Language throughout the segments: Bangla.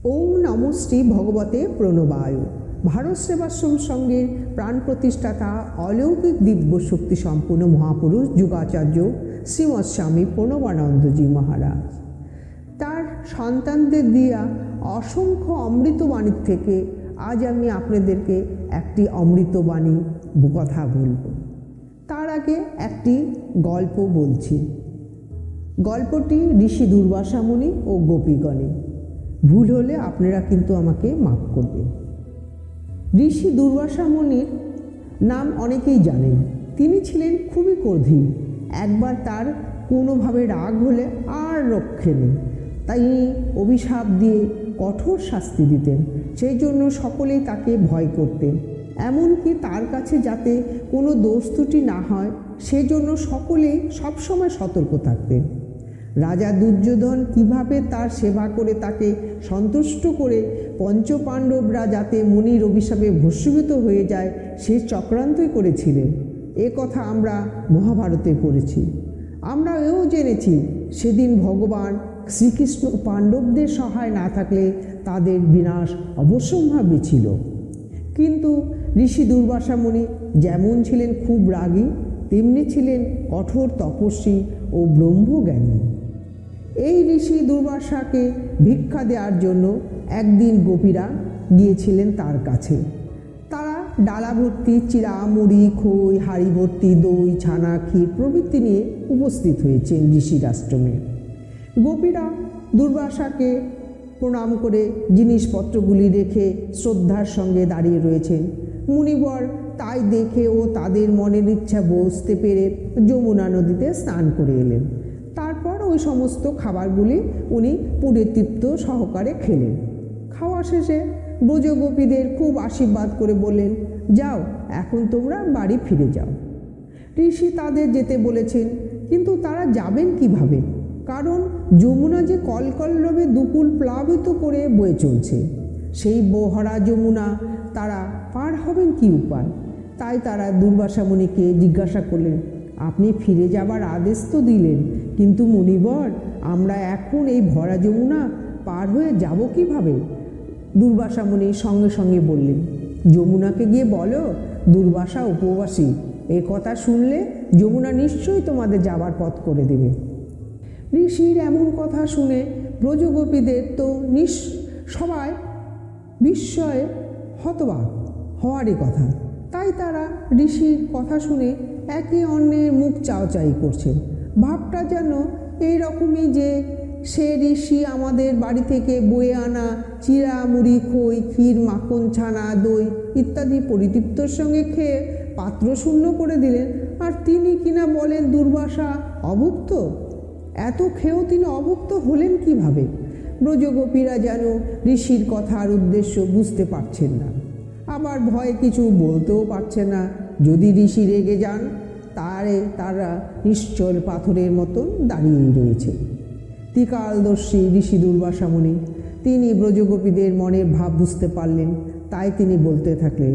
ওম নমো শ্রী ভগবতে প্রণবায়। ভারত সেবাশ্রম সংঘের প্রাণ প্রতিষ্ঠাতা অলৌকিক দিব্য শক্তি সম্পূর্ণ মহাপুরুষ যুগাচার্য শ্রীমৎ স্বামী প্রণবানন্দজি মহারাজ তার সন্তানদের দিয়া অসংখ্য অমৃতবাণীর থেকে আজ আমি আপনাদেরকে একটি অমৃতবাণী কথা বলব। তার আগে একটি গল্প বলছি। গল্পটি ঋষি দুর্বাসা মুনি ও গোপীগণে। ভুল হলে আপনারা কিন্তু আমাকে মাফ করবেন। ঋষি দুর্বাসা মুনির নাম অনেকেই জানেন। তিনি ছিলেন খুবই ক্রোধী। একবার তার কোনোভাবে রাগ হলে আর রক্ষে নেই, তাই অভিশাপ দিয়ে কঠোর শাস্তি দিতেন। সেই জন্য সকলেই তাকে ভয় করতেন। এমনকি তার কাছে যাতে কোনো দোষ ত্রুটি না হয় সেজন্য সকলেই সবসময় সতর্ক থাকতেন। রাজা দুর্যোধন কিভাবে তার সেবা করে তাকে সন্তুষ্ট করে পঞ্চপাণ্ডবরা যাতে মুনির অভিশাপে ভস্মীভূত হয়ে যায় সে চক্রান্তই করেছিলেন। এ কথা আমরা মহাভারতে পড়েছি। আমরা এও জেনেছি সেদিন ভগবান শ্রীকৃষ্ণ পাণ্ডবদের সহায় না থাকলে তাদের বিনাশ অবশ্যম্ভাবী ছিল। কিন্তু ঋষি দুর্বাসা মুনি যেমন ছিলেন খুব রাগী, তেমনি ছিলেন কঠোর তপস্বী ও ব্রহ্মজ্ঞানী। এই ঋষি দুর্বাসাকে ভিক্ষা দেওয়ার জন্য একদিন গোপীরা গিয়েছিলেন তার কাছে। তারা ডালা ভর্তি চিড়া, মুড়ি, খই, হাঁড়ি ভর্তি দই, ছানা, ক্ষীর প্রভৃতি নিয়ে উপস্থিত হয়েছেন ঋষির আশ্রমে। গোপীরা দুর্বাসাকে প্রণাম করে জিনিসপত্রগুলি রেখে শ্রদ্ধার সঙ্গে দাঁড়িয়ে রয়েছেন। মুনিবর তাই দেখে ও তাদের মনের ইচ্ছা বুঝতে পেরে যমুনা নদীতে স্নান করে এলেন। তারপর ওই সমস্ত খাবারগুলি উনি পুরীতৃপ্ত সহকারে খেলেন। খাওয়া শেষে ব্রজগোপীদের খুব আশীর্বাদ করে বললেন, যাও এখন তোমরা বাড়ি ফিরে যাও। ঋষি তাদের যেতে বলেছেন, কিন্তু তারা যাবেন কিভাবে? কারণ যমুনা যে কলকলরবে দুকুল প্লাবিত করে বয়ে চলছে। সেই বহরা যমুনা তারা পার হবেন কি উপায়? তাই তারা দুর্বাসা মুনিকে জিজ্ঞাসা করলেন, আপনি ফিরে যাবার আদেশ তো দিলেন, কিন্তু মুনিবর আমরা এখন এই ভরা যমুনা পার হয়ে যাব কিভাবে? দুর্বাসা মুনি সঙ্গে সঙ্গে বললেন, যমুনাকে গিয়ে বলো দুর্বাসা উপবাসী। এ কথা শুনলে যমুনা নিশ্চয়ই তোমাদের যাবার পথ করে দেবে। ঋষির এমন কথা শুনে ব্রজগোপীদের তো সবাই বিস্ময়ে হতবাক হওয়ারই কথা। তাই তারা ঋষির কথা শুনে একে অন্যের মুখ চাওয়াচাই করছেন। ভাবটা যেন এইরকমই যে সে ঋষি আমাদের বাড়ি থেকে বয়ে আনা চিড়া, মুড়ি, খই, ক্ষীর, মাখন, ছানা, দই ইত্যাদি পরিতৃপ্তর সঙ্গে খেয়ে পাত্র শূন্য করে দিলেন, আর তিনি কিনা বলেন দুর্বাসা অভুক্ত। এত খেয়েও তিনি অভুক্ত হলেন কিভাবে? ব্রজগোপীরা যেন ঋষির কথার উদ্দেশ্য বুঝতে পারছেন না, আবার ভয়ে কিছু বলতেও পারছে না। যদি ঋষি রেগে যান তারা নিশ্চল পাথরের মতন দাঁড়িয়েই রয়েছে। ত্রিকালদর্শী ঋষি দুর্বাসা মুনি তিনি ব্রজগোপীদের মনের ভাব বুঝতে পারলেন। তাই তিনি বলতে থাকলেন,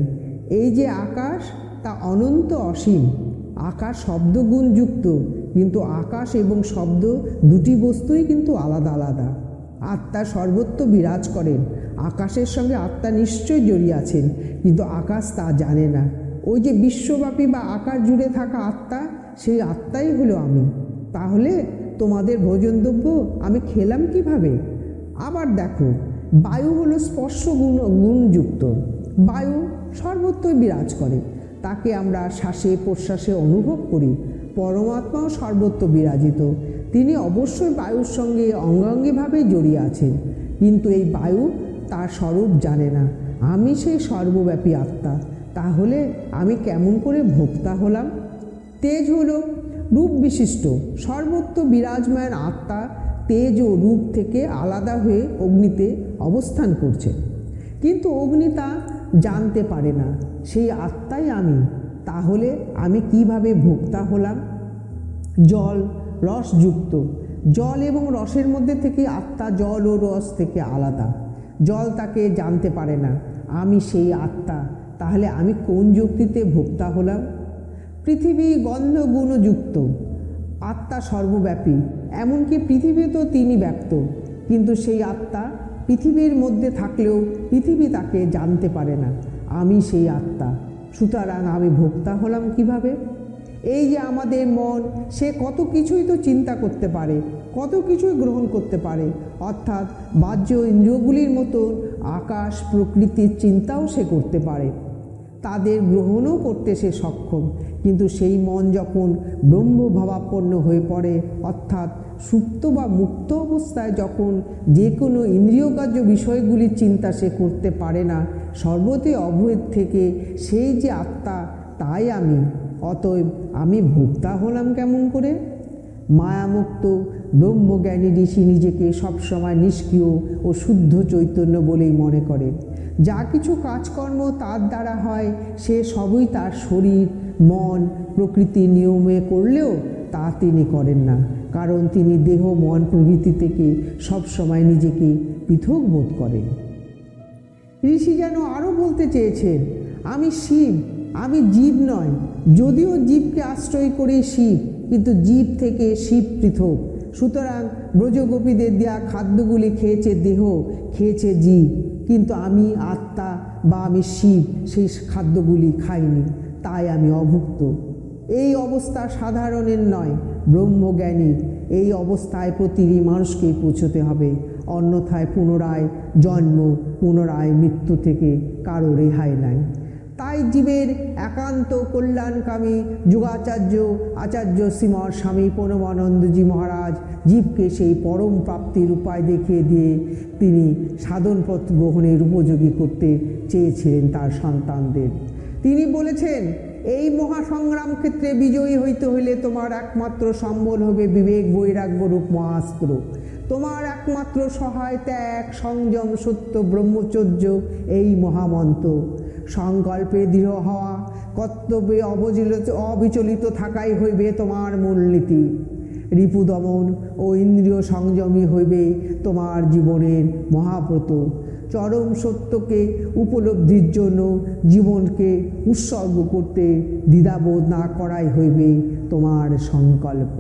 এই যে আকাশ তা অনন্ত অসীম। আকাশ শব্দগুণযুক্ত, কিন্তু আকাশ এবং শব্দ দুটি বস্তুই কিন্তু আলাদা আলাদা। আত্মা সর্বত্র বিরাজ করেন। আকাশের সঙ্গে আত্মা নিশ্চয়ই জড়িয়ে আছেন, কিন্তু আকাশ তা জানে না। ওই যে বিশ্বব্যাপী বা আকাশ জুড়ে থাকা আত্মা, সেই আত্মাই হলো আমি। তাহলে তোমাদের ভোজনদ্রব্য আমি খেলাম কিভাবে? আবার দেখো, বায়ু হলো স্পর্শ গুণযুক্ত। বায়ু সর্বত্রই বিরাজ করে, তাকে আমরা শ্বাসে প্রশ্বাসে অনুভব করি। পরমাত্মাও সর্বত্র বিরাজিত, তিনি অবশ্যই বায়ুর সঙ্গে অঙ্গাঙ্গিভাবে জড়িয়ে আছেন, কিন্তু এই বায়ু তার স্বরূপ জানে না। আমি সেই সর্বব্যাপী আত্মা, তাহলে আমি কেমন করে ভোক্তা হলাম? তেজ হলো রূপ বিশিষ্ট সর্বত্র বিরাজমান আত্মা, তেজ ও রূপ থেকে আলাদা হয়ে অগ্নিতে অবস্থান করছে, কিন্তু অগ্নি তা জানতে পারে না। সেই আত্মাই আমি, তাহলে আমি কিভাবে ভোক্তা হলাম? জল রসযুক্ত, জল এবং রসের মধ্যে থেকে আত্মা জল ও রস থেকে আলাদা। জল তাকে জানতে পারে না, আমি সেই আত্মা। তাহলে আমি কোন যুক্তিতে ভোক্তা হলাম? পৃথিবী গন্ধ গুণযুক্ত, আত্মা সর্বব্যাপী, এমনকি পৃথিবীতেও তিনি ব্যক্ত, কিন্তু সেই আত্মা পৃথিবীর মধ্যে থাকলেও পৃথিবী তাকে জানতে পারে না। আমি সেই আত্মা, সুতরাং আমি ভোক্তা হলাম কিভাবে? এই যে আমাদের মন, সে কত কিছুই তো চিন্তা করতে পারে, কত কিছুই গ্রহণ করতে পারে, অর্থাৎ বাহ্য ইন্দ্রিয়গুলির মতো আকাশ প্রকৃতির চিন্তাও সে করতে পারে, তাদের গ্রহণও করতে সে সক্ষম। কিন্তু সেই মন যখন ব্রহ্মভাবাপন্ন হয়ে পড়ে, অর্থাৎ সুপ্ত বা মুক্ত অবস্থায় যখন যে কোনো ইন্দ্রিয়গ্রাহ্য বিষয়গুলির চিন্তা সে করতে পারে না, সর্বতে অভেদ থেকে সেই যে আত্মা, তাই আমি। অতএব আমি ভোক্তা হলাম কেমন করে? মায়ামুক্ত ব্রহ্মজ্ঞানী ঋষি নিজেকে সবসময় নিষ্ক্রিয় ও শুদ্ধ চৈতন্য বলেই মনে করেন। যা কিছু কাজকর্ম তার দ্বারা হয়, সে সবই তার শরীর, মন, প্রকৃতির নিয়মে করলেও তা তিনি করেন না, কারণ তিনি দেহ, মন প্রভৃতি থেকে সবসময় নিজেকে পৃথক বোধ করেন। ঋষি যেন আরও বলতে চেয়েছেন, আমি শিব, আমি জীব নয়। যদিও জীবকে আশ্রয় করে শিব, কিন্তু জীব থেকে শিব পৃথক। সুতরাং ব্রজগোপীদের দেয়া খাদ্যগুলি খেয়েছে দেহ, খেয়েছে জীব, কিন্তু আমি আত্মা বা আমি শিব সেই খাদ্যগুলি খাইনি, তাই আমি অভুক্ত। এই অবস্থা সাধারণের নয়, ব্রহ্মজ্ঞানীর। এই অবস্থায় প্রতিটি মানুষকে পৌঁছতে হবে, অন্যথায় পুনরায় জন্ম, পুনরায় মৃত্যু থেকে কারো রেহাই নাই। তাই জীবের একান্ত কল্যাণকামী যুগাচার্য আচার্য শ্রীমৎ স্বামী প্রণবানন্দজি মহারাজ জীবকে সেই পরম প্রাপ্তির উপায় দেখিয়ে দিয়ে তিনি সাধনপথ গ্রহণের উপযোগী করতে চেয়েছিলেন তার সন্তানদের। তিনি বলেছেন, এই মহাসংগ্রাম ক্ষেত্রে বিজয়ী হইতে হইলে তোমার একমাত্র সম্বল হবে বিবেক বৈরাগ্য রূপ মহাস্ত্র। তোমার একমাত্র সহায় ত্যাগ, সংযম, সত্য, ব্রহ্মচর্য, এই মহামন্ত্র। সংকল্পে দৃঢ় হওয়া, কর্তব্যে অবিচলিত থাকাই হইবে তোমার মূলনীতি। রিপু দমন ও ইন্দ্রিয় সংযমী হইবে তোমার জীবনের মহাব্রত। চরম সত্যকে উপলব্ধির জন্য জীবনকে উৎসর্গ করতে দ্বিধাবোধ না করাই হইবে তোমার সংকল্প।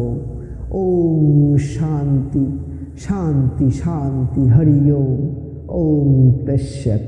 ওম শান্তি শান্তি শান্তি, হরি ওম। ওম তৎসৎ।